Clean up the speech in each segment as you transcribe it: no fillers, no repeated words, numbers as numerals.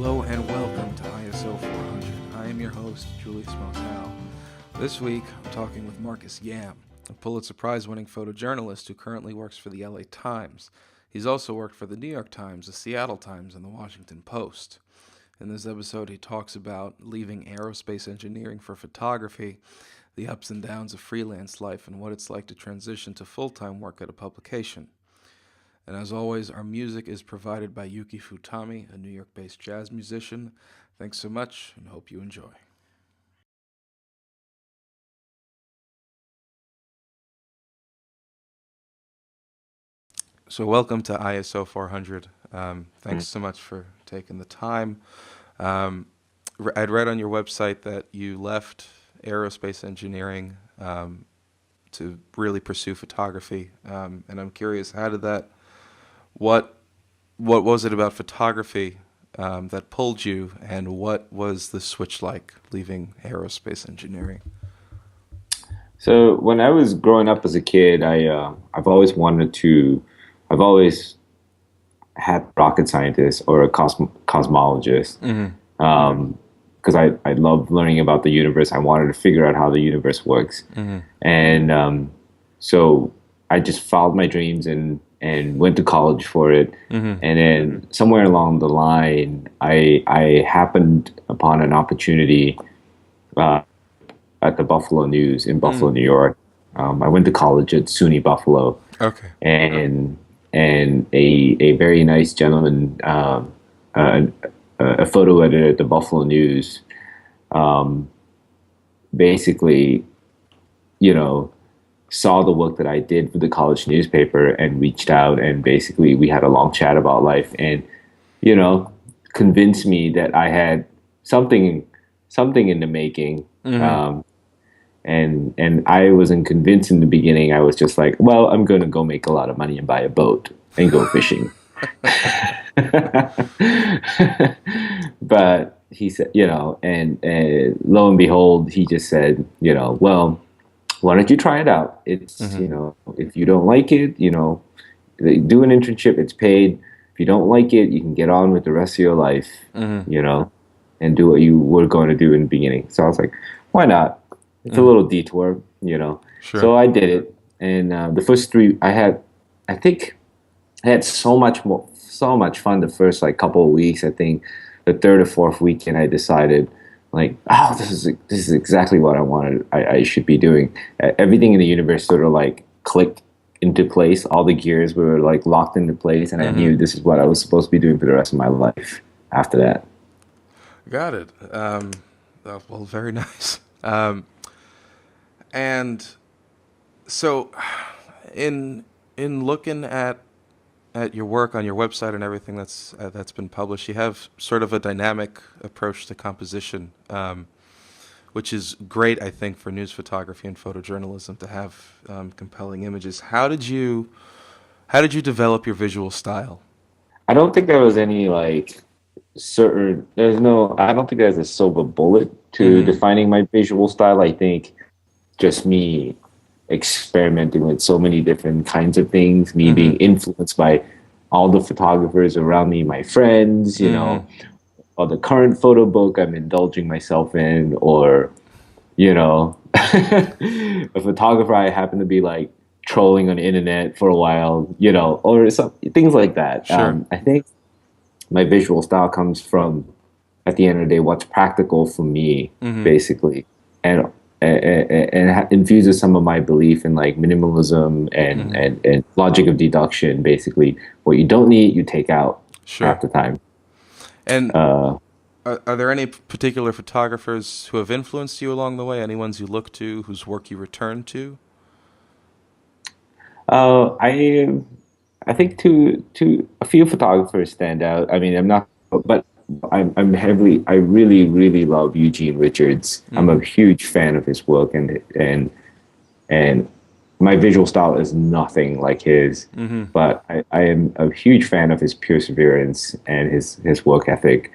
Hello and welcome to ISO 400. I am your host, Julius Mosal. This week, I'm talking with Marcus Yam, a Pulitzer Prize-winning photojournalist who currently works for the LA Times. He's also worked for the New York Times, the Seattle Times, and the Washington Post. In this episode, he talks about leaving aerospace engineering for photography, the ups and downs of freelance life, and what it's like to transition to full-time work at a publication. And as always, our music is provided by Yuki Futami, a New York-based jazz musician. Thanks so much, and hope you enjoy. So welcome to ISO 400. Thanks so much for taking the time. I'd read on your website that you left aerospace engineering to really pursue photography, and I'm curious, what was it about photography that pulled you, and what was the switch like leaving aerospace engineering? So when I was growing up as a kid, I've always had rocket scientist or a cosmologist. Because I love learning about the universe. I wanted to figure out how the universe works. And so I just followed my dreams and went to college for it. And then somewhere along the line, I happened upon an opportunity at the Buffalo News in Buffalo, New York. I went to college at SUNY Buffalo. Okay. And a very nice gentleman, a photo editor at the Buffalo News, basically, saw the work that I did for the college newspaper and reached out, and basically we had a long chat about life, and convinced me that I had something in the making. And I wasn't convinced in the beginning. I was just like, well, I'm going to go make a lot of money and buy a boat and go fishing. But he said, and lo and behold, he just said, well, why don't you try it out? It's, if you don't like it, they do an internship, it's paid. If you don't like it, you can get on with the rest of your life, and do what you were going to do in the beginning. So I was like, why not? It's a little detour, Sure. So I did it. And the first three, I had so much fun the first couple of weeks. I think the third or fourth weekend, I decided this is exactly what I wanted. I should be doing. Everything in the universe sort of clicked into place. All the gears were locked into place, and I knew this is what I was supposed to be doing for the rest of my life after that. Got it. Well, very nice. And so, in looking at your work on your website and everything that's been published, you have sort of a dynamic approach to composition, which is great, I think, for news photography and photojournalism to have compelling images. How did you develop your visual style? I don't think there was any I don't think there's a silver bullet to defining my visual style. I think just me experimenting with so many different kinds of things, me being influenced by all the photographers around me, my friends, or the current photo book I'm indulging myself in, or, a photographer I happen to be trolling on the internet for a while, or some things like that. Sure. I think my visual style comes from, at the end of the day, what's practical for me, basically, and infuses some of my belief in minimalism and logic of deduction. Basically, what you don't need, you take out half the time. And are there any particular photographers who have influenced you along the way? Any ones you look to, whose work you return to? I think a few photographers stand out. I mean, I really, really love Eugene Richards. I'm a huge fan of his work, and my visual style is nothing like his, but I am a huge fan of his perseverance and his work ethic.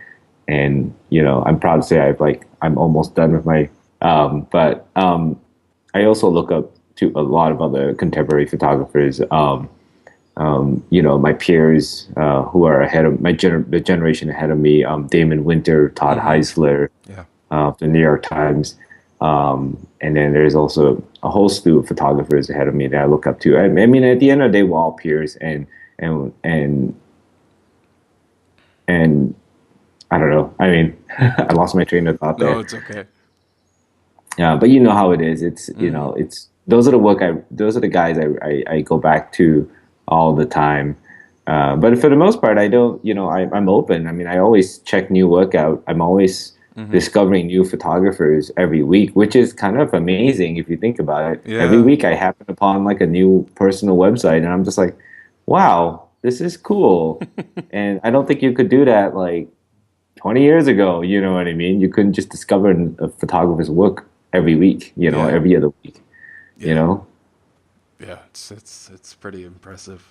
And, I'm proud to say I'm almost done with my, but I also look up to a lot of other contemporary photographers. You know, my peers who are ahead of the generation ahead of me, Damon Winter, Todd Heisler, Yeah. the New York Times. And then there's also a whole slew of photographers ahead of me that I look up to. I mean, at the end of the day, we're all peers, and and I don't know. I mean, I lost my train of thought No, there. it's okay. Yeah, but you know how it is. It's you know, it's those are the guys I go back to all the time. But for the most part, I don't. You know, I'm open. I mean, I always check new workout. I'm always discovering new photographers every week, which is kind of amazing if you think about it. Every Yeah. week, I happen upon like a new personal website, and I'm just like, wow, this is cool. And I don't think you could do that like 20 years ago. You know what I mean? You couldn't just discover a photographer's work every week, you know, Yeah. every other week, you Yeah. know, Yeah. It's pretty impressive.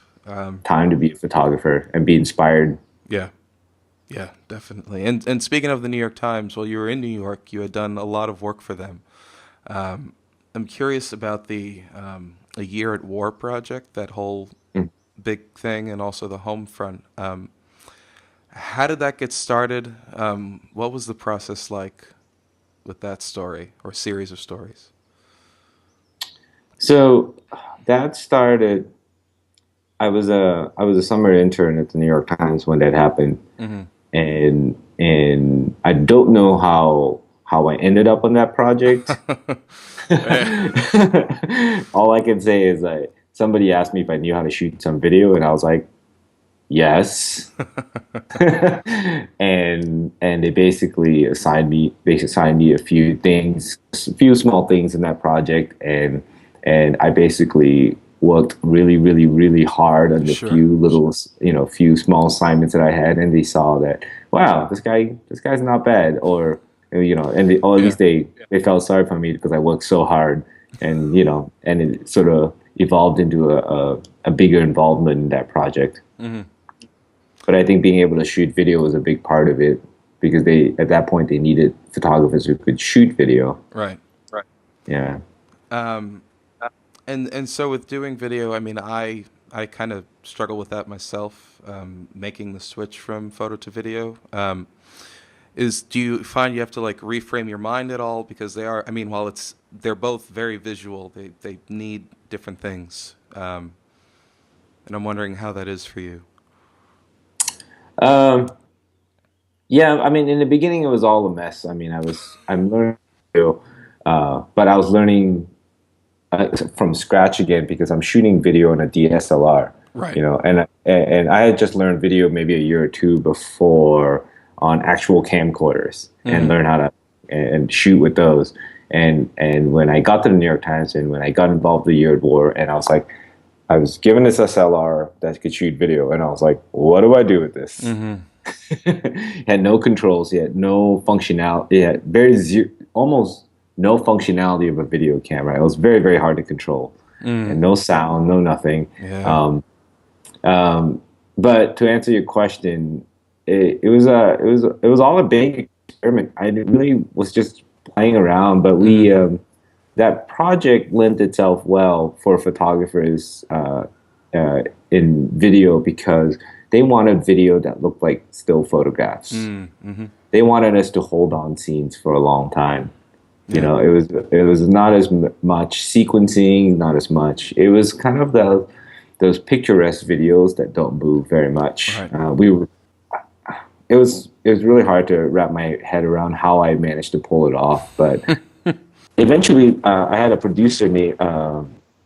time to be a photographer and be inspired. Yeah. Yeah, definitely. And speaking of the New York Times, while you were in New York, you had done a lot of work for them. Um, I'm curious about the A Year at War project, that whole Mm. big thing, and also the home front. How did that get started? What was the process like with that story or series of stories? So that started, I was a summer intern at the New York Times when that happened. Mm-hmm. And I don't know how I ended up on that project. All I can say is like somebody asked me if I knew how to shoot some video, and I was like, yes. And they assigned me a few things, a few small things in that project, and I basically worked really, really, really hard on the Sure. few little, you know, few small assignments that I had, and they saw that, wow, this guy's not bad, or you know, or at Yeah. least they felt sorry for me because I worked so hard, and you know, and it sort of evolved into a bigger involvement in that project. Mm-hmm. But I think being able to shoot video was a big part of it because they at that point they needed photographers who could shoot video. Right. Right. Yeah. Um, and so with doing video, I mean, I kind of struggle with that myself, making the switch from photo to video. Do you find you have to like reframe your mind at all? Because they are, I mean, while they're both very visual, they need different things. And I'm wondering how that is for you. Um, yeah, I mean, in the beginning, it was all a mess. I mean, I'm learning, video, but I was learning from scratch again because I'm shooting video on a DSLR, Right. you know, and I had just learned video maybe a year or two before on actual camcorders and learn how to and shoot with those. And when I got to the New York Times and when I got involved with the Year of War, and I was like, I was given this SLR that could shoot video, and I was like, what do I do with this? Had no controls, he had no functionality, it had almost no functionality of a video camera. It was very, very hard to control, and no sound, no nothing. Yeah. But to answer your question, it was all a big experiment. I really was just playing around, but we that project lent itself well for photographers in video because they wanted video that looked like still photographs. They wanted us to hold on scenes for a long time. You know, it was not as much sequencing, not as much. It was kind of those picturesque videos that don't move very much. Right. It was really hard to wrap my head around how I managed to pull it off, but eventually I had a producer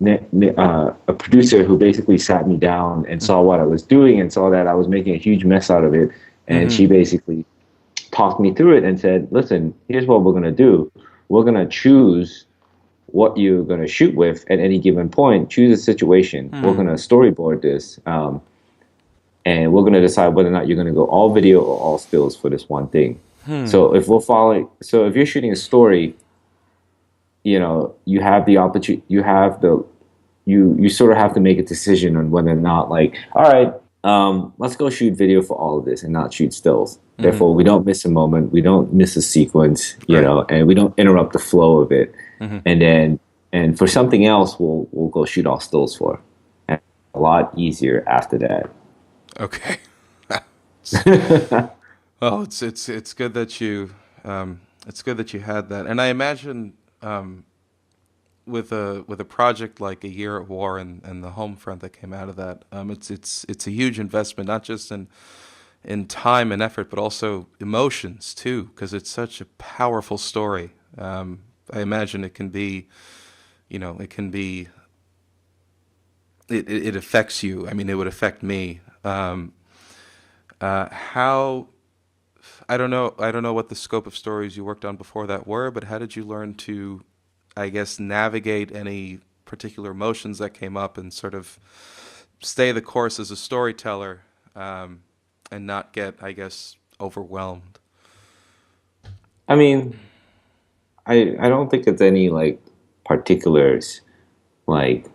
a producer who basically sat me down and saw what I was doing and saw that I was making a huge mess out of it, and she basically talked me through it and said, listen, here's what we're going to do. We're going to choose what you're going to shoot with at any given point. Choose a situation. We're going to storyboard this. And we're going to decide whether or not you're going to go all video or all stills for this one thing. So if you're shooting a story, you know, you have the opportunity, you sort of have to make a decision on whether or not, like, all right, let's go shoot video for all of this and not shoot stills. Therefore, we don't miss a moment, we don't miss a sequence, you know, and we don't interrupt the flow of it. And for something else, we'll go shoot all stills for. And lot easier after that. Okay. Well, it's good that you it's good that you had that, and I imagine with a project like A Year at War and the home front that came out of that, it's a huge investment, not just in time and effort, but also emotions too, because it's such a powerful story. I imagine it can be, it can be it affects you. I mean, it would affect me. How I don't know what the scope of stories you worked on before that were, but how did you learn to, I guess, navigate any particular emotions that came up and sort of stay the course as a storyteller, and not get, I guess, overwhelmed? I mean, I don't think it's any like particulars like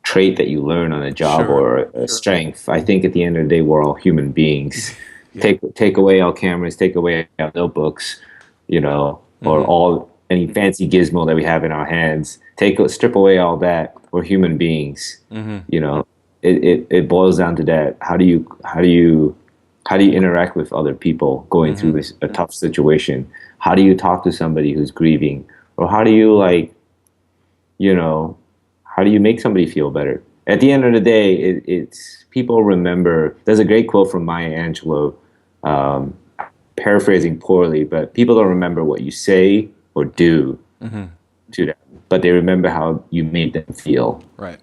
trait that you learn on a job Sure. or a strength. I think at the end of the day, we're all human beings. Yeah. Take away our cameras, take away our notebooks, or Mm-hmm. all any fancy gizmo that we have in our hands. Strip away all that. We're human beings. Mm-hmm. You know, it boils down to that. How do you interact with other people going through Mm-hmm. this a tough situation? How do you talk to somebody who's grieving, or how do you you know how do you make somebody feel better? At the end of the day, it's people remember. There's a great quote from Maya Angelou, um, paraphrasing poorly, but people don't remember what you say or do Mm-hmm. to them, but they remember how you made them feel. Right.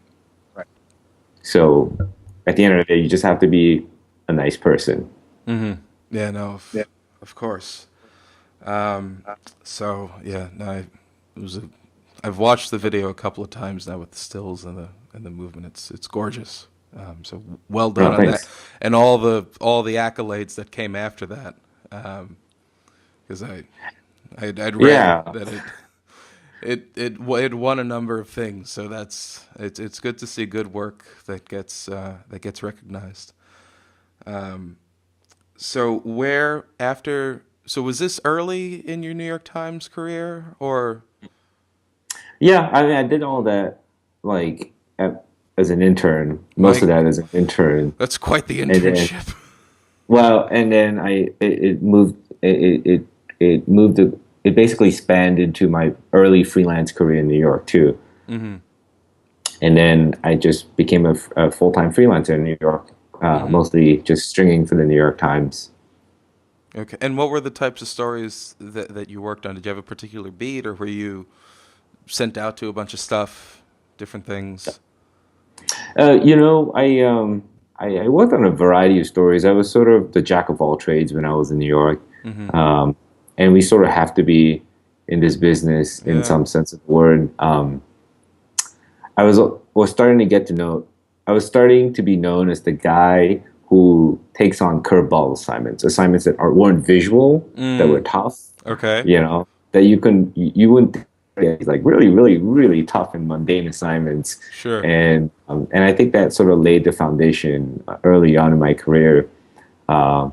So at the end of the day, you just have to be a nice person. Mm-hmm. Yeah. No. Of course. Um, so yeah. No. It was a. I've watched the video a couple of times now with the stills and the movement. It's gorgeous. So well done No, on that, thanks. and all the accolades that came after that. Because I'd read Yeah, that it won a number of things. So it's good to see good work that gets recognized. Um, so where after so was this early in your New York Times career or yeah. I mean, I did all that like as an intern. Most of Mike? that as an intern, That's quite the and then internship. and then it moved it moved it basically spanned into my early freelance career in New York too. Mm-hmm. And then I just became a full-time freelancer in New York, Mm-hmm. mostly just stringing for the New York Times. Okay. And what were the types of stories that you worked on? Did you have a particular beat, or were you sent out to a bunch of stuff, different things? I worked on a variety of stories. I was sort of the jack of all trades when I was in New York, Mm-hmm. um, and we sort of have to be in this business in Yeah. some sense of the word. I was starting to get to know. I was starting to be known as the guy who takes on curveball assignments that weren't visual, that were Mm. tough, Okay. that you wouldn't think it's like really, really, really tough and mundane assignments. Sure. And I think that sort of laid the foundation early on in my career, uh,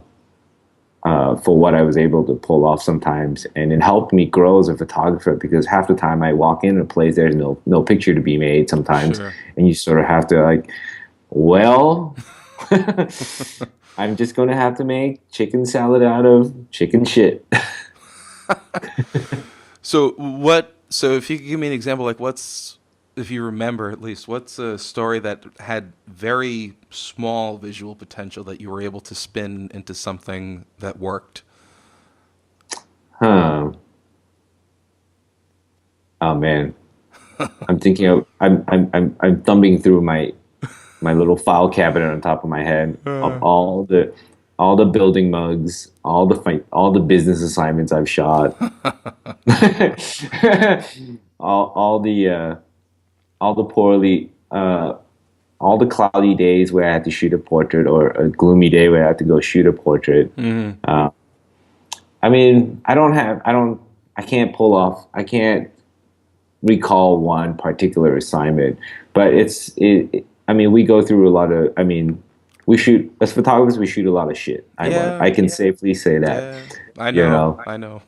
for what I was able to pull off sometimes, and it helped me grow as a photographer because half the time I walk in a place there's no picture to be made sometimes, Sure. and you sort of have to well, I'm just gonna have to make chicken salad out of chicken shit. So what? So if you could give me an example, like what's if you remember at least, what's a story that had very small visual potential that you were able to spin into something that worked? Huh. Oh man, I'm thumbing through my little file cabinet on top of my head of Uh, all the building mugs, all the business assignments I've shot, all all the poorly all the cloudy days where I had to shoot a portrait or a gloomy day where I had to go shoot a portrait. mhm. Uh, I mean, I can't recall one particular assignment, but I mean, we go through a lot of, I mean, we shoot, as photographers, we shoot a lot of shit. Yeah, I can safely say that, yeah. I you know. know, I know.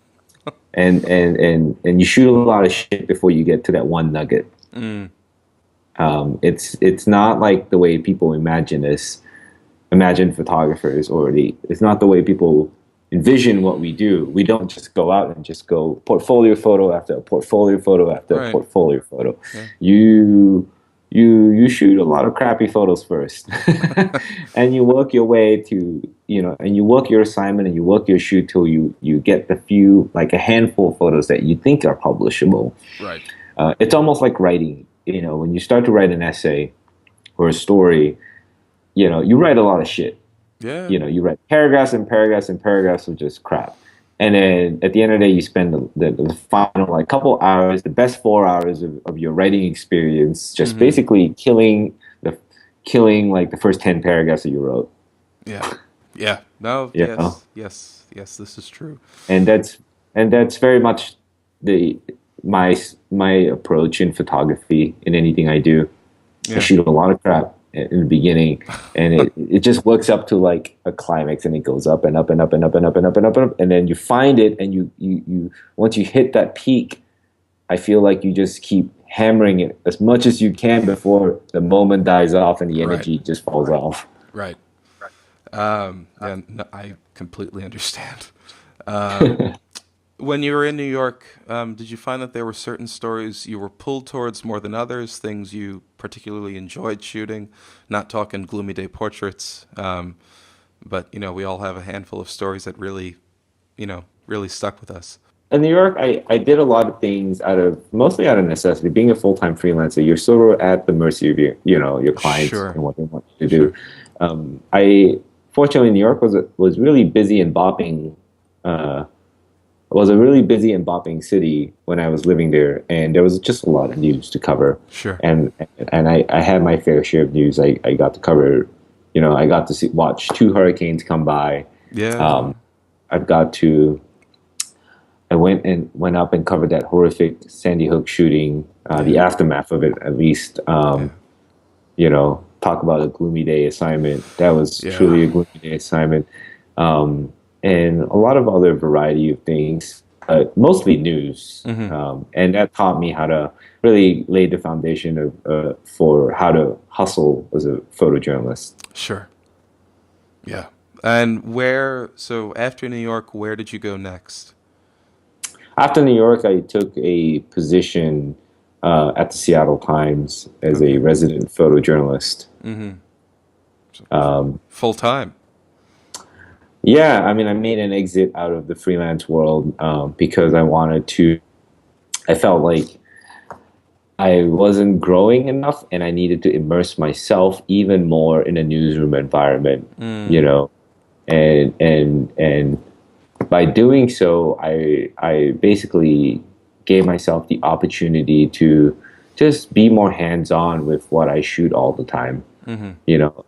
and you shoot a lot of shit before you get to that one nugget. Mm. It's not like the way people imagine photographers, or it's not the way people envision what we do. We don't just go out and just go portfolio photo after a portfolio photo after a Right. portfolio photo. Yeah. You shoot a lot of crappy photos first, and you work your way to, and you work your assignment and you work your shoot till you get the few, like a handful of photos that you think are publishable. Right. It's almost like writing. When you start to write an essay or a story, you write a lot of shit. Yeah. You write paragraphs and paragraphs and paragraphs of just crap. And then at the end of the day, you spend the final, like, couple hours, the best 4 hours of your writing experience, just basically killing like the first 10 paragraphs that you wrote. Yeah. Yeah. No. You Yes. know? Yes. Yes. This is true. And that's very much the my approach in photography, in anything I do. Yeah. I shoot a lot of crap in the beginning, and it just works up to like a climax, and it goes up and up and up and up and up and up and up and up, and then you find it, and you once you hit that peak, I feel like you just keep hammering it as much as you can before the moment dies off and the energy just falls off. Right. Yeah, no, I completely understand. When you were in New York, did you find that there were certain stories you were pulled towards more than others, things you particularly enjoyed shooting? Not talking gloomy day portraits, but we all have a handful of stories that really, really stuck with us. In New York, I did a lot of things mostly out of necessity. Being a full-time freelancer, you're sort of at the mercy of your clients Sure. and what they want you to do. I Fortunately, New York was really busy and bopping. Was a really busy and bopping city when I was living there, and there was just a lot of news to cover. Sure. And I had my fair share of news. I got to cover, I got to watch two hurricanes come by. Yeah. I went up and covered that horrific Sandy Hook shooting, the aftermath of it, at least. Talk about a gloomy day assignment. That was truly a gloomy day assignment. And a lot of other variety of things, mostly news. And that taught me how to really lay the foundation for how to hustle as a photojournalist. Sure. Yeah. And so after New York, where did you go next? After New York, I took a position at the Seattle Times as a resident photojournalist. Full time. Yeah, I mean, I made an exit out of the freelance world because I felt like I wasn't growing enough, and I needed to immerse myself even more in a newsroom environment, and by doing so, I basically gave myself the opportunity to just be more hands-on with what I shoot all the time. And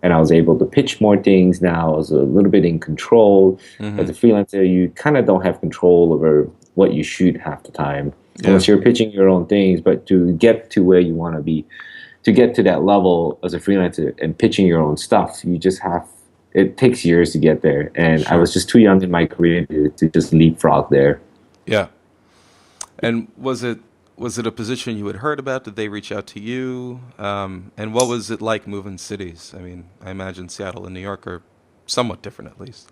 I was able to pitch more things now. I was a little bit in control. As a freelancer, you kind of don't have control over what you shoot half the time, unless you're pitching your own things. But to get to where you want to be, to get to that level as a freelancer and pitching your own stuff, it takes years to get there. And I was just too young in my career to just leapfrog there. Yeah. And was it a position you had heard about? Did they reach out to you? And what was it like moving cities? I mean, I imagine Seattle and New York are somewhat different, at least.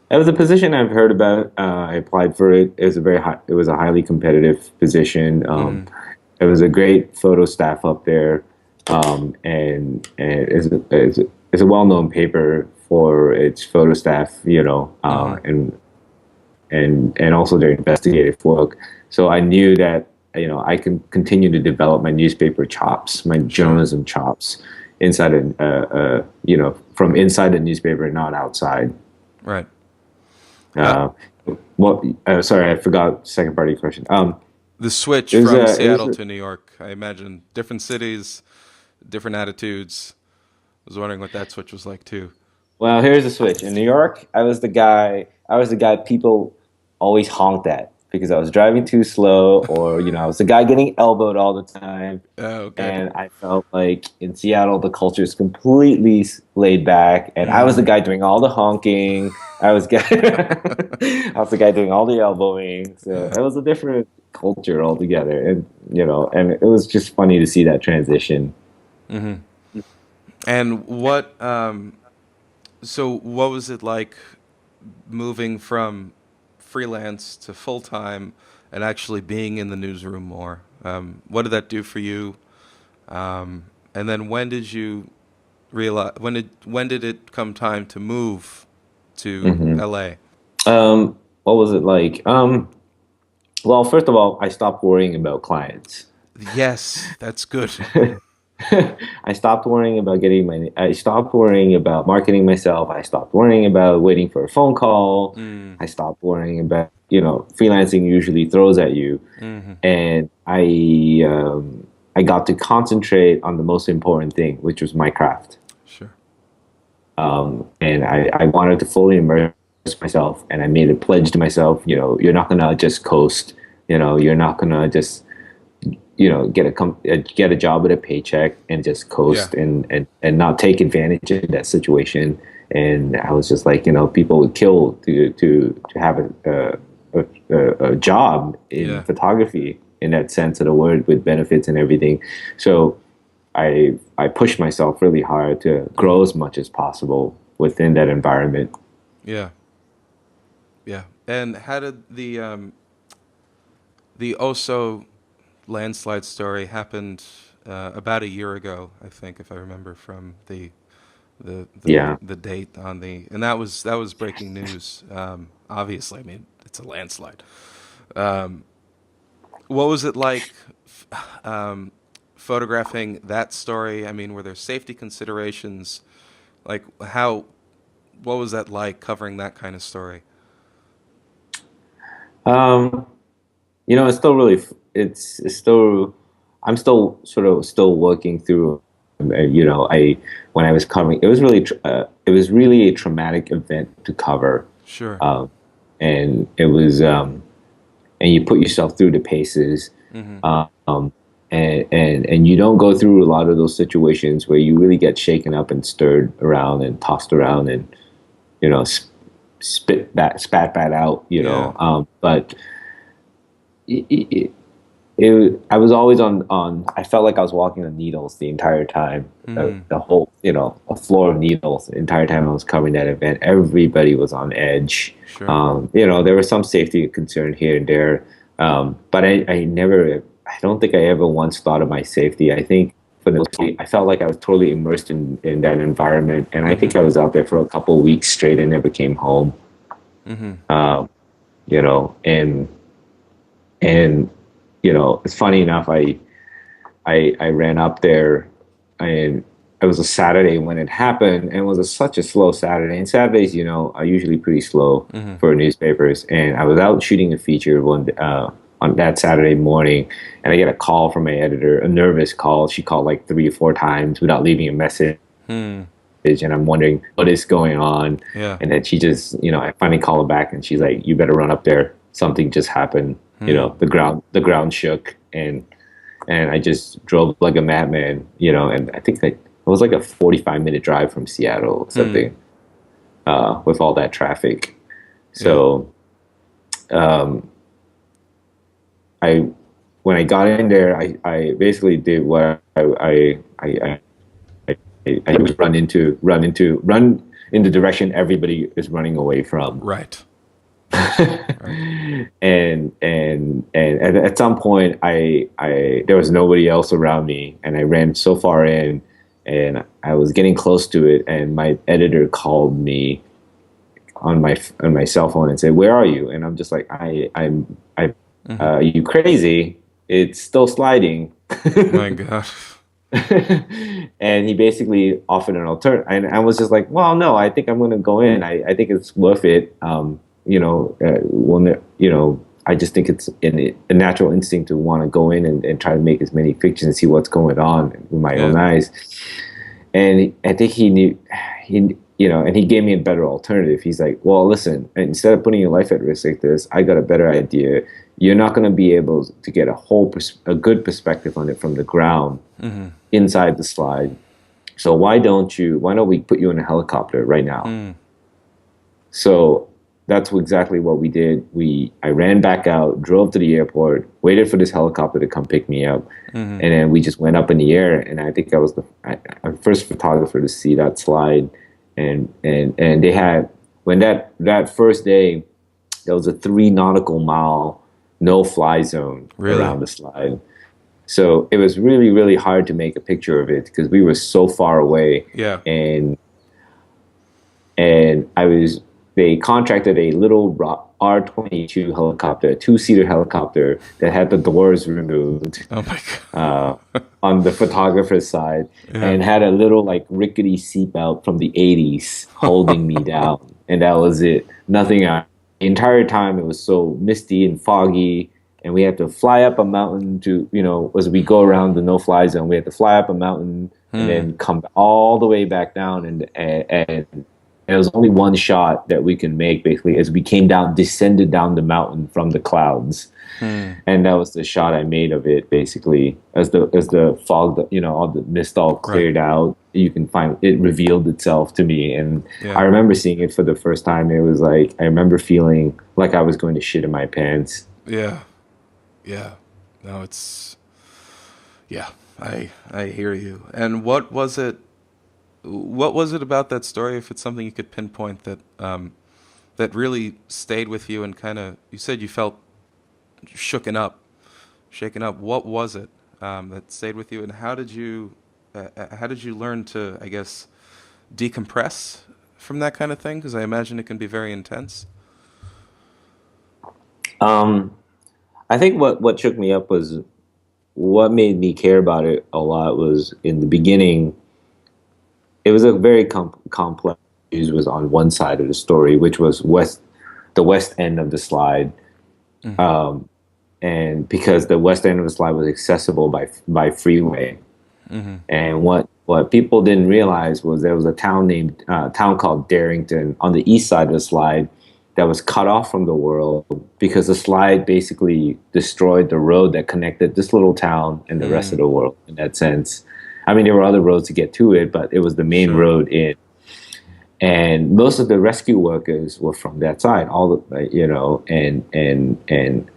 It was a position I've heard about. I applied for it. It was a highly competitive position. It was a great photo staff up there, and it's a well-known paper for its photo staff, and also their investigative work. So I knew that I can continue to develop my newspaper chops, my journalism chops inside from inside the newspaper, not outside. Right. Sorry, I forgot the second part of your question. The switch from Seattle to New York, I imagine different cities, different attitudes. I was wondering what that switch was like too. Well, here's the switch. In New York, I was the guy people always honked at because I was driving too slow, or I was the guy getting elbowed all the time. And I felt like in Seattle the culture is completely laid back, and I was the guy doing all the honking. I was the guy doing all the elbowing. So it was a different culture altogether, and and it was just funny to see that transition. And what was it like moving from freelance to full time and actually being in the newsroom more? What did that do for you? And then when did you realize when did it come time to move to Hmm. LA? What was it like? Well, first of all, I stopped worrying about clients. Yes, that's good. I stopped worrying about I stopped worrying about marketing myself. I stopped worrying about waiting for a phone call. Mm, I stopped worrying about, freelancing usually throws at you. hmm. And I got to concentrate on the most important thing, which was my craft. Sure. And I wanted to fully immerse myself, and I made a pledge to myself, you're not gonna just coast, you're not gonna just get a job with a paycheck and just Yeah. coast and not take advantage of that situation. And I was just like, people would kill to have a job in Yeah. photography in that sense of the word, with benefits and everything. So I pushed myself really hard to grow as much as possible within that environment. Yeah. Yeah. And how did the Oso landslide story happened about a year ago, I think, if I remember from Yeah. the date on and that was breaking news. Obviously, I mean it's a landslide. Um, what was it like photographing that story? I mean, were there safety considerations? Like how? What was that like covering that kind of story? Um, it's still really, it's still, I'm still sort of still working through, when I was covering, it was really a traumatic event to cover. Sure. Um, and it was, and you put yourself through the paces. Mm-hmm. Um, and you don't go through a lot of those situations where you really get shaken up and stirred around and tossed around and, you know, sp- spat that out, Yeah. but it, I was always I felt like I was walking on needles the entire time. Mm-hmm. The whole, a floor of needles the entire time I was covering that event. Everybody was on edge. Sure. There was some safety concern here and there. But I don't think I ever once thought of my safety. I think for the most part, I felt like I was totally immersed in that environment. And I Mm-hmm. think I was out there for a couple of weeks straight and never came home. Mm-hmm. Um, you know, and it's funny enough. I ran up there, and it was a Saturday when it happened, and it was such a slow Saturday. And Saturdays, are usually pretty slow Mm-hmm. for newspapers. And I was out shooting a feature on that Saturday morning, and I get a call from my editor, a nervous call. She called like 3 or 4 times without leaving a message. Hmm. And I'm wondering what is going on. Yeah. And then she just, I finally call her back, and she's like, "You better run up there. Something just happened. Hmm. The ground shook." And I just drove like a madman, and I think it was like a 45-minute drive from Seattle or Hmm. something, with all that traffic. Yeah. So, um, I when I got in there, I basically did what I would run in the direction everybody is running away from. Right. Right. And at some point, I there was nobody else around me, and I ran so far in, and I was getting close to it, and my editor called me on my cell phone and said, "Where are you?" And I'm just like, Mm-hmm. "You crazy? It's still sliding." My God. And he basically offered an alternative, and I was just like, "Well, no, I think I'm going to go in. I think it's worth it." I just think it's a natural instinct to want to go in and try to make as many pictures and see what's going on with my Yeah. own eyes. And I think he knew, and he gave me a better alternative. He's like, "Well, listen, instead of putting your life at risk like this, I got a better idea. You're not going to be able to get a good perspective on it from the ground Mm-hmm. inside the slide. So why don't we put you in a helicopter right now?" Hmm. So that's exactly what we did. I ran back out, drove to the airport, waited for this helicopter to come pick me up, and then we just went up in the air. And I think I was the first photographer to see that slide. And they had, when that first day, there was a 3 nautical mile no-fly zone around the slide. So it was really, really hard to make a picture of it because we were so far away. Yeah. And they contracted a little R-22 helicopter, a 2-seater helicopter that had the doors removed. Oh my God. On the photographer's side, and had a little like rickety seatbelt from the 80s holding me down. And that was it. Nothing else. The entire time it was so misty and foggy, and we had to fly up a mountain to, as we go around the no-fly zone, we had to fly up a mountain and then come all the way back down. And there was only one shot that we can make, basically, as we descended down the mountain from the clouds. And that was the shot I made of it, basically, as the fog, all the mist all cleared out. You can find it revealed itself to me. And I remember seeing it for the first time. It was like, I remember feeling like I was going to shit in my pants. Yeah. Yeah. No, I hear you. And what was it about that story, if it's something you could pinpoint, that that really stayed with you and kind of, you said you felt shaken up? What was it that stayed with you, and how did you learn to, I guess, decompress from that kind of thing? Because I imagine it can be very intense. I think what shook me up was, what made me care about it a lot was, in the beginning, it was a very complex issue. Was on one side of the story, which was the west end of the slide. And because the west end of the slide was accessible by freeway. And what people didn't realize was there was a town called Darrington on the east side of the slide that was cut off from the world because the slide basically destroyed the road that connected this little town and the rest of the world, in that sense. I mean, there were other roads to get to it, but it was the main road in. And most of the rescue workers were from that side, and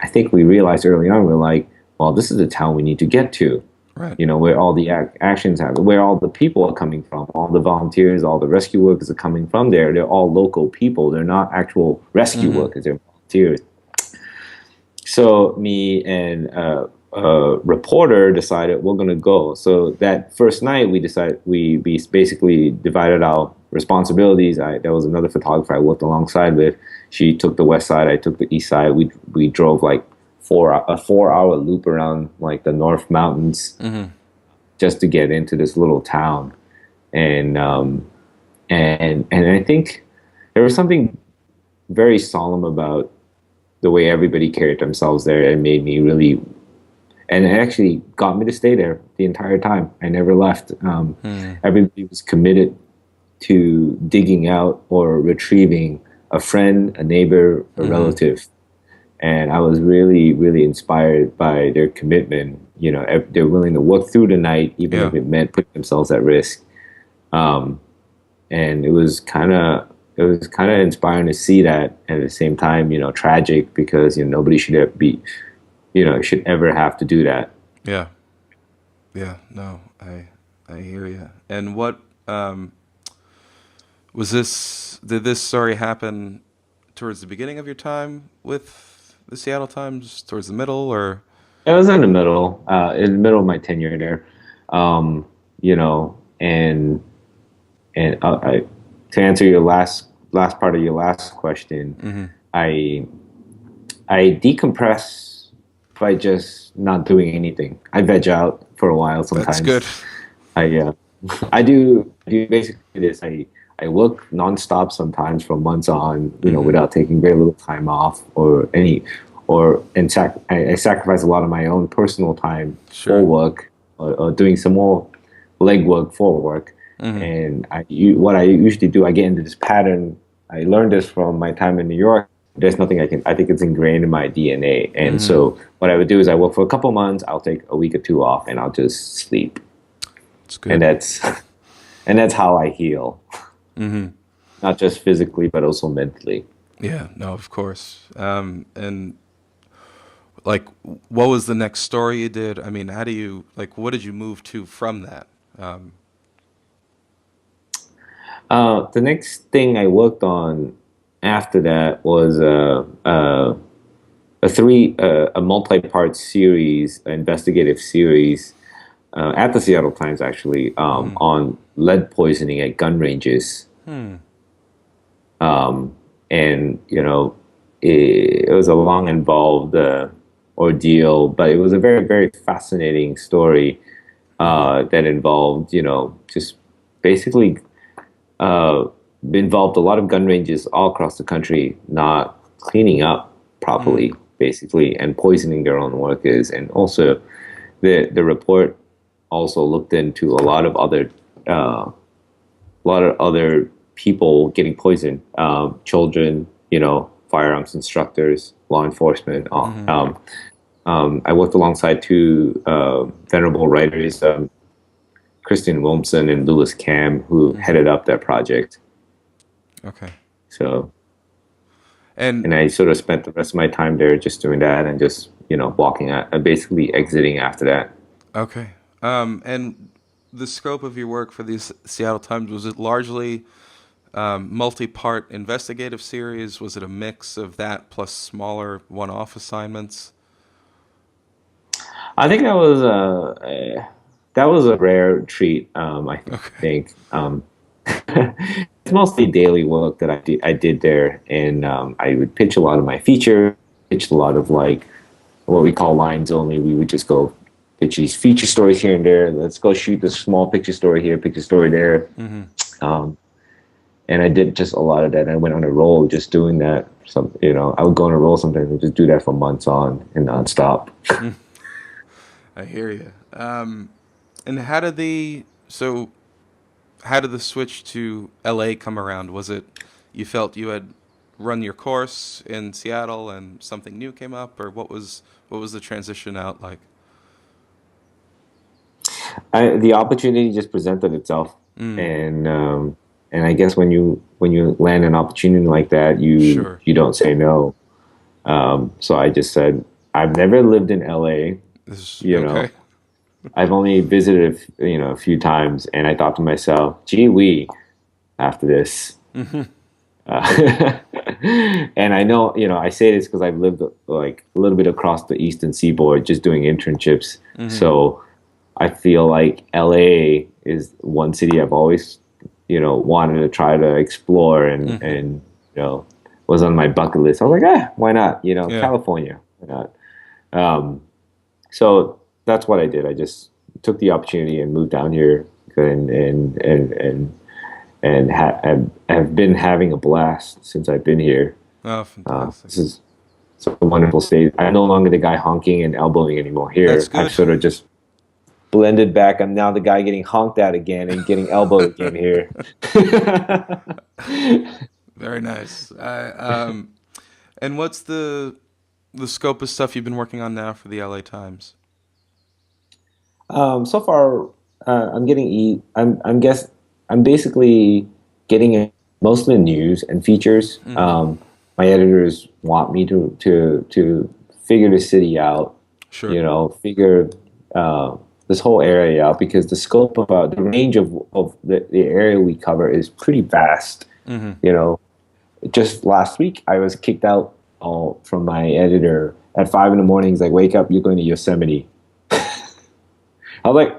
I think we realized early on, we're like, well, this is the town we need to get to. Right. Where all the actions happen, where all the people are coming from, all the volunteers, all the rescue workers are coming from there. They're all local people. They're not actual rescue workers. They're volunteers. So me and a reporter decided we're going to go. So that first night we basically divided our responsibilities. There was another photographer I worked alongside with. She took the west side. I took the east side. We drove like a 4-hour loop around like the North Mountains just to get into this little town. And I think there was something very solemn about the way everybody carried themselves there. It made me really, and it actually got me to stay there the entire time. I never left. Everybody was committed to digging out or retrieving a friend, a neighbor, a relative. And I was really, really inspired by their commitment. They're willing to work through the night, even if it meant putting themselves at risk. And it was kind of inspiring to see that, and at the same time, tragic, because nobody should ever have to do that. Yeah. No, I hear you. And what was this? Did this story happen towards the beginning of your time with the Seattle Times, towards the middle, or? It was in the middle of my tenure there. To answer your last part of your last question, I decompress by just not doing anything. I veg out for a while sometimes. That's good. I do basically this. I work nonstop sometimes for months on, without taking very little time off I sacrifice a lot of my own personal time for work, or doing some more leg work for work. And what I usually do, I get into this pattern. I learned this from my time in New York. There's nothing I think it's ingrained in my DNA. And so what I would do is I work for a couple months, I'll take a week or two off, and I'll just sleep. That's good. And that's how I heal. Not just physically, but also mentally. Yeah, no, of course. And like, what was the next story you did? I mean, how do you like? What did you move to from that? Um, The next thing I worked on after that was a multi-part series, an investigative series at the Seattle Times, actually, on lead poisoning at gun ranges. hmm. And it was a long, involved ordeal, but it was a very, very fascinating story that involved, just basically uh, involved a lot of gun ranges all across the country not cleaning up properly, basically, and poisoning their own workers. And also, the report also looked into a lot of other people getting poisoned, children, firearms instructors, law enforcement. I worked alongside two venerable writers, Kristen Wilmson and Lewis Cam, who headed up that project. Okay. So, And and I sort of spent the rest of my time there just doing that and just, walking out and basically exiting after that. okay. And the scope of your work for the Seattle Times, was it largely multi-part investigative series? Was it a mix of that plus smaller one-off assignments? I think that was a rare treat. I Okay. think it's mostly daily work that I did there, and I would pitch a lot of my feature, pitch a lot of like what we call lines only. We would just go pitch these feature stories here and there. Let's go shoot this small picture story here, picture story there. Um, and I did just a lot of that. I went on a roll just doing that. I would go on a roll sometimes and just do that for months on and nonstop. I hear you. And how did the switch to LA come around? Was it you felt you had run your course in Seattle and something new came up, or what was the transition out like? The opportunity just presented itself, Mm, and I guess when you land an opportunity like that, you sure. you don't say no. So I just said, I've never lived in LA. This is You okay. know, I've only visited, a few times, and I thought to myself, gee wee, after this. And I know, I say this because I've lived like a little bit across the eastern seaboard just doing internships. So I feel like LA is one city I've always, wanted to try to explore and was on my bucket list. I was like, why not? Yeah. California, why not? Um, so that's what I did. I just took the opportunity and moved down here and have been having a blast since I've been here. Oh, fantastic. This is it's a wonderful state. I'm no longer the guy honking and elbowing anymore That's here. I've good. sort of just blended back. I'm now the guy getting honked at again and getting elbowed again here. Very nice. And what's the scope of stuff you've been working on now for the LA Times? So far, I'm getting I'm basically getting mostly news and features. My editors want me to figure the city out, Sure. figure this whole area out because the scope of the range of the area we cover is pretty vast. You know, just last week I was kicked out from my editor at 5 in the morning. He's like, "Wake up! You're going to Yosemite." I was like,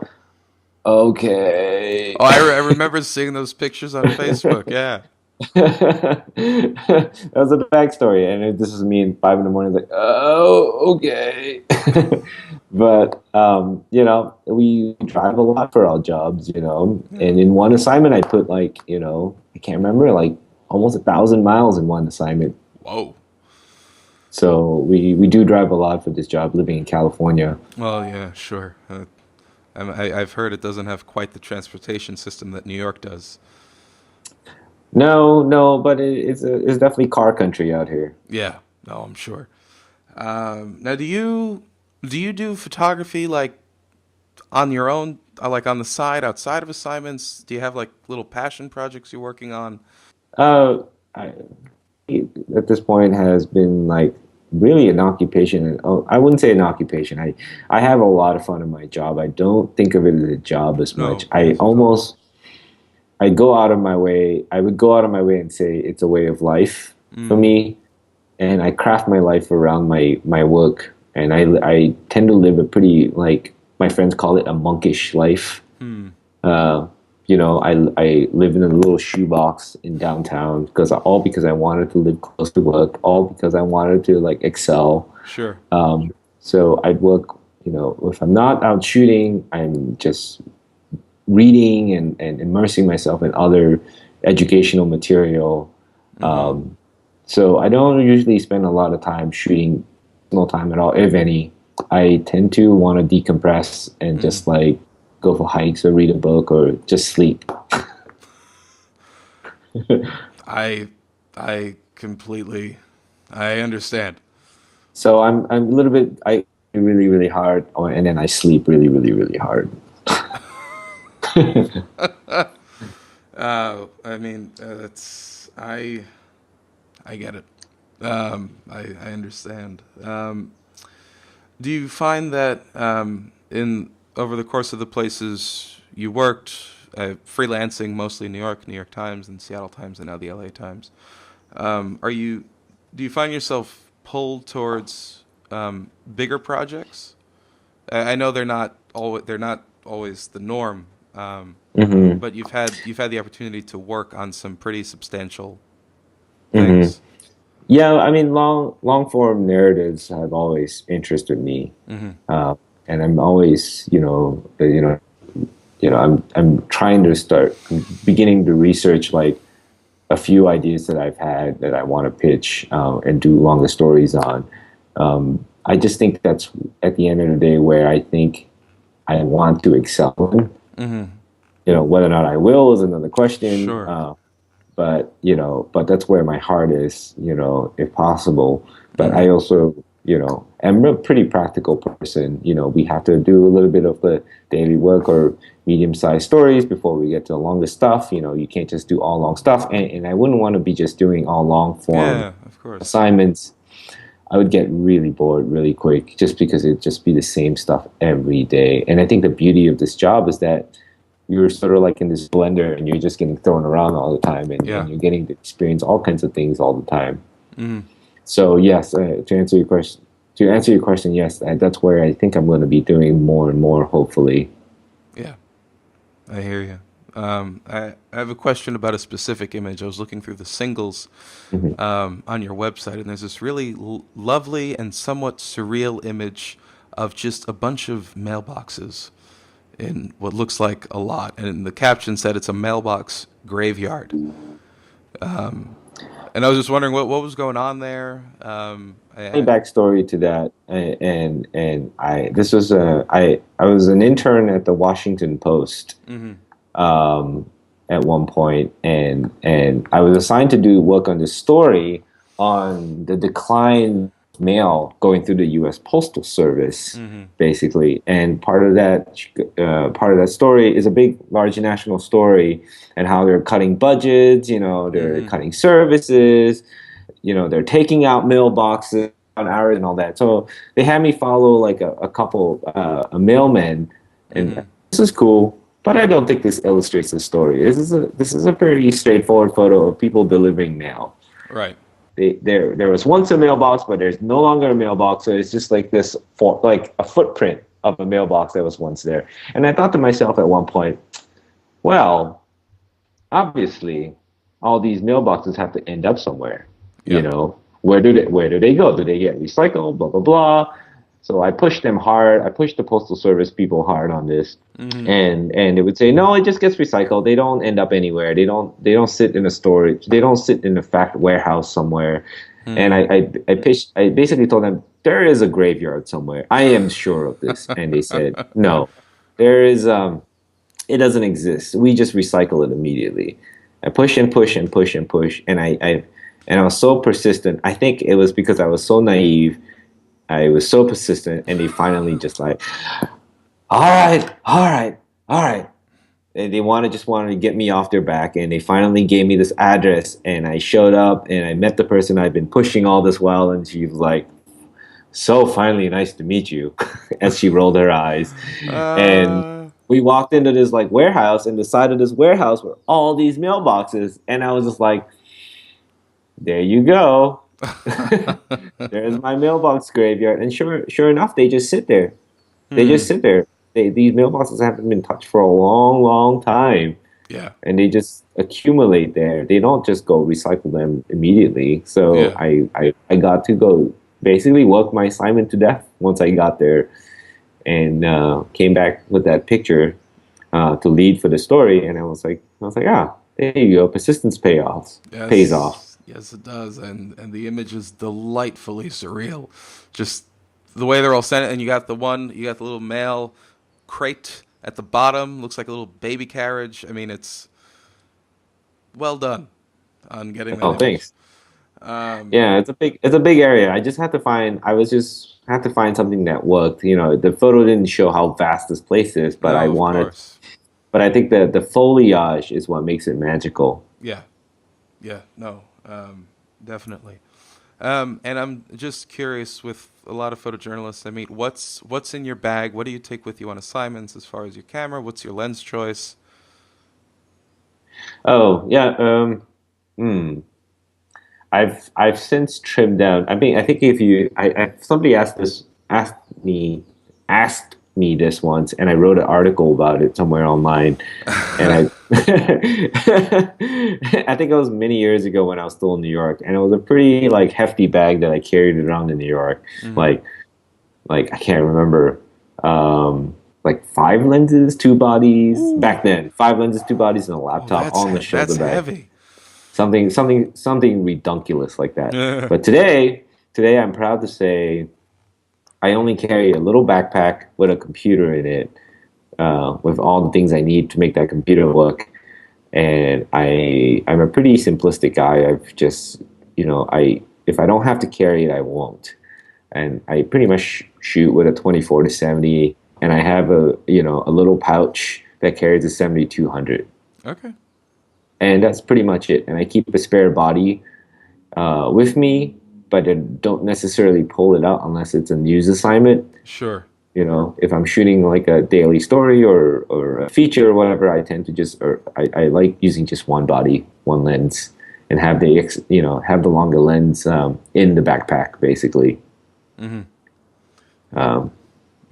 "Okay." Oh, I remember seeing those pictures on Facebook. Yeah. That was the backstory, and this is me at 5 in the morning. Like, oh, okay. But we drive a lot for our jobs, Yeah. and in one assignment, I put like, I can't remember, like almost 1,000 miles in one assignment. Whoa. So we do drive a lot for this job, living in California. Well, yeah, sure. I've heard it doesn't have quite the transportation system that New York does. No, no, but it's definitely car country out here. Yeah. No, I'm sure. Now, do you do photography like on your own, like on the side, outside of assignments? Do you have like little passion projects you're working on? Uh, I, at this point has been like really an occupation. And oh, I wouldn't say an occupation. I have a lot of fun in my job. I don't think of it as a job as much. No, yes. I go out of my way. I would go out of my way and say it's a way of life for Mm, me, and I craft my life around my work. And I tend to live a pretty, like my friends call it, a monkish life. mm, Uh, I live in a little shoebox in downtown because I wanted to live close to work, all because I wanted to like excel. sure. So I'd work, if I'm not out shooting, I'm just reading and immersing myself in other educational material. Mm-hmm. So I don't usually spend a lot of time shooting, no time at all, if any. I tend to want to decompress and Mm. just like go for hikes or read a book or just sleep. I I completely I understand. So I'm a little bit I really really hard, and then I sleep really really really hard. I mean, I get it. I understand. Do you find that in over the course of the places you worked, freelancing mostly New York Times, and Seattle Times, and now the LA Times, are you do you find yourself pulled towards bigger projects? I know they're not always the norm, Hmm. but you've had the opportunity to work on some pretty substantial Hmm. things. Yeah, I mean, long form narratives have always interested me, Hmm. uh, and I'm always, I'm trying to I'm beginning to research like a few ideas that I've had that I want to pitch and do longer stories on. I just think that's at the end of the day where I think I want to excel in. Hmm. Whether or not I will is another question. Sure. But that's where my heart is, if possible. But I Hmm. also, am a pretty practical person. We have to do a little bit of the daily work or medium-sized stories before we get to the longer stuff. You can't just do all long stuff. And I wouldn't want to be just doing all long form Yeah, of course. assignments. I would get really bored really quick just because it'd just be the same stuff every day. And I think the beauty of this job is that you're sort of like in this blender and you're just getting thrown around all the time Yeah. and you're getting to experience all kinds of things all the time. Hmm. So yes, to answer your question, yes, that's where I think I'm going to be doing more and more, hopefully. Yeah, I hear you. I have a question about a specific image. I was looking through the singles Hmm. on your website, and there's this really lovely and somewhat surreal image of just a bunch of mailboxes in what looks like a lot. And the caption said it's a mailbox graveyard. And I was just wondering what was going on there. Any backstory to that, and I this was I was an intern at the Washington Post Mm-hmm. um, at one point, and I was assigned to do work on this story on the decline of mail going through the U.S. Postal Service, Mm-hmm. basically. And part of that story is a big, large national story, and how they're cutting budgets. They're Mm-hmm. cutting services. They're taking out mailboxes on hours and all that. So they had me follow like a couple, a mailman, and Mm-hmm. this is cool. But I don't think this illustrates the story. This is a pretty straightforward photo of people delivering mail. Right. There was once a mailbox, but there's no longer a mailbox. So it's just like this, like a footprint of a mailbox that was once there. And I thought to myself at one point, well, obviously, all these mailboxes have to end up somewhere. Yeah. Where do they go? Do they get recycled? Blah blah blah. So I pushed them hard. I pushed the postal service people hard on this, Mm-hmm. and they would say, no, it just gets recycled. They don't end up anywhere. They don't sit in a storage. They don't sit in a fact warehouse somewhere. And Mm-hmm. I basically told them there is a graveyard somewhere. I am sure of this, and they said no. There is it doesn't exist. We just recycle it immediately. I push and push and push and push, and I was so persistent. I think it was because I was so naive. I was so persistent, and they finally just like, all right, all right, all right. they just wanted to get me off their back, and they finally gave me this address, and I showed up and I met the person I've been pushing all this while, and she was like, "So finally, nice to meet you," as she rolled her eyes, and Uh, we walked into this like warehouse, and the side of this warehouse were all these mailboxes, and I was just like, "There you go." There's my mailbox graveyard, and sure enough, they just sit there. They just hmm. sit there. These mailboxes haven't been touched for a long, long time, Yeah. and they just accumulate there. They don't just go recycle them immediately. So Yeah. I got to go basically work my assignment to death once I got there, and came back with that picture to lead for the story. And I was like, ah, there you go. Persistence pays off. Yes. Yes, it does. And the image is delightfully surreal. Just the way they're all sent, and you got the little mail crate at the bottom. Looks like a little baby carriage. I mean, it's well done on getting that Oh, image. thanks. Um, Yeah, it's a big area. I just had to find I was just had to find something that worked. You know, the photo didn't show how vast this place is, but no, of course. I think the foliage is what makes it magical. Yeah. Yeah. No. Definitely. And I'm just curious with a lot of photojournalists I meet, what's in your bag? What do you take with you on assignments as far as your camera? What's your lens choice? Oh, yeah, hmm. I've since trimmed down. I mean, I think if you somebody asked me this once, and I wrote an article about it somewhere online, and I I think it was many years ago when I was still in New York, and it was a pretty like hefty bag that I carried around in New York, Hmm. like I can't remember, like five lenses, two bodies Ooh. back then, five lenses, two bodies, and a Oh, laptop all in the shoulder that's bag, heavy. something redunculous like that. But today I'm proud to say I only carry a little backpack with a computer in it, with all the things I need to make that computer work. And I'm a pretty simplistic guy. I've just, I if I don't have to carry it, I won't. And I pretty much shoot with a 24 to 70, and I have a little pouch that carries a 7200, Okay. and that's pretty much it. And I keep a spare body with me, but I don't necessarily pull it out unless it's a news assignment. Sure. If I'm shooting like a daily story or a feature or whatever, I tend to I like using just one body, one lens, and have the longer lens in the backpack basically, Hmm. um,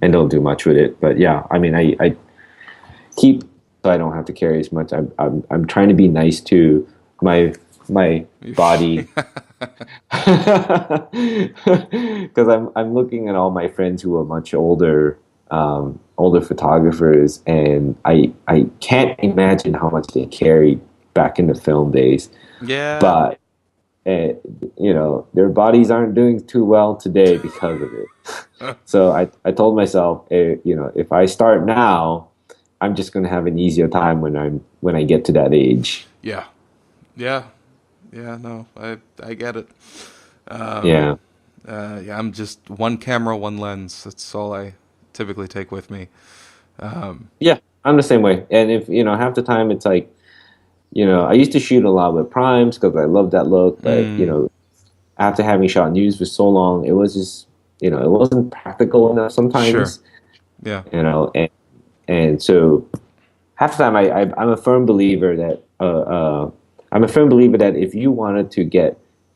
and don't do much with it. But yeah, I mean, I keep so I don't have to carry as much. I'm trying to be nice to my body, because I'm looking at all my friends who are much older, older photographers, and I can't imagine how much they carried back in the film days. Yeah. But uh, their bodies aren't doing too well today because of it. So I told myself, if I start now, I'm just going to have an easier time when I get to that age. Yeah. Yeah. Yeah. No, I get it. Yeah. Yeah, I'm just one camera, one lens. That's all I typically take with me. Um, Yeah, I'm the same way. And if, half the time it's like, I used to shoot a lot with primes because I love that look, but, mm, after having shot news for so long, it was just, it wasn't practical enough sure. sometimes, Yeah. and so half the time I'm a firm believer that,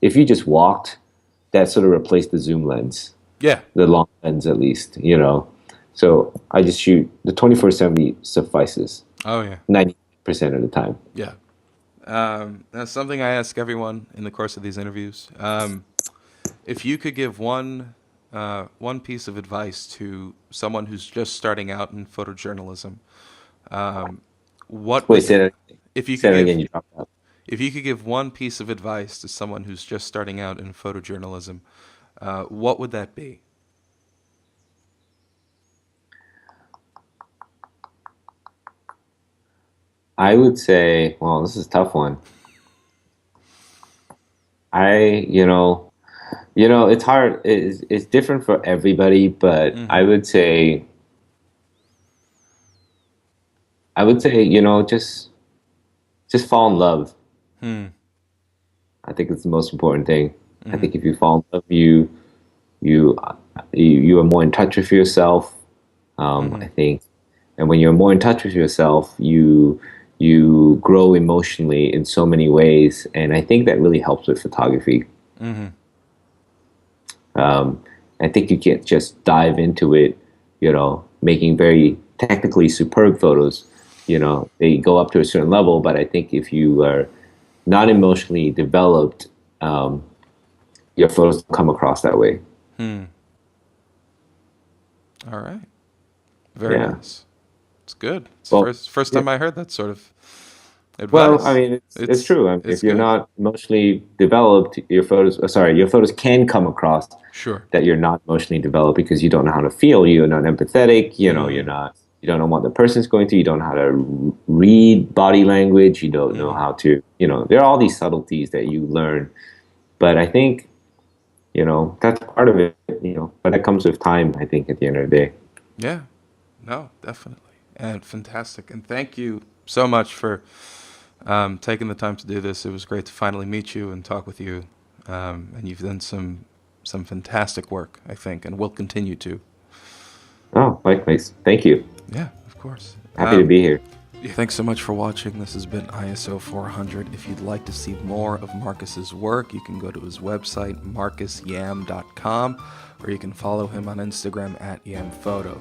if you just walked, that sort of replaced the zoom lens, Yeah. the long lens at least, So I just shoot the 24-70 suffices Oh yeah. 90% of the time. Yeah. That's something I ask everyone in the course of these interviews. If you could give one piece of advice to someone who's just starting out in photojournalism, um, what Wait, would if you say could that again. give You dropped out. if you could give one piece of advice to someone who's just starting out in photojournalism, what would that be? I would say, well, this is a tough one. I, it's hard. It's different for everybody, but I Hmm. would say I would say, just fall in love. Hmm. I think it's the most important thing. I Mm-hmm. think if you fall in love, you you are more in touch with yourself. Mm-hmm. I think, and when you're more in touch with yourself, you grow emotionally in so many ways, and I think that really helps with photography. Mm-hmm. Um, I think you can't just dive into it, making very technically superb photos. They go up to a certain level, but I think if you are not emotionally developed, um, your photos come across that way. Hmm. All right. Very Yeah. nice. It's good. It's the Well, first yeah. time I heard that sort of Well, I advice. mean, it's It's true. I mean, it's if you're good. not emotionally developed, your photos can come across Sure. that you're not emotionally developed because you don't know how to feel. You're not empathetic. Mm. You don't know what the person's going through. You don't know how to read body language. You don't know Mm. how to, there are all these subtleties that you learn. But I think, that's part of it, but that comes with time, I think, at the end of the day. Yeah. No, definitely. And fantastic. And thank you so much for taking the time to do this. It was great to finally meet you and talk with you. And you've done some fantastic work, I think, and will continue to. Oh, likewise. Thank you. Yeah, of course. Happy to be here. Yeah, thanks so much for watching. This has been ISO 400. If you'd like to see more of Marcus's work, you can go to his website, marcusyam.com, or you can follow him on Instagram at yamphoto.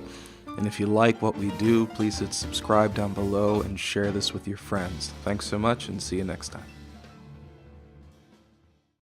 And if you like what we do, please hit subscribe down below and share this with your friends. Thanks so much, and see you next time.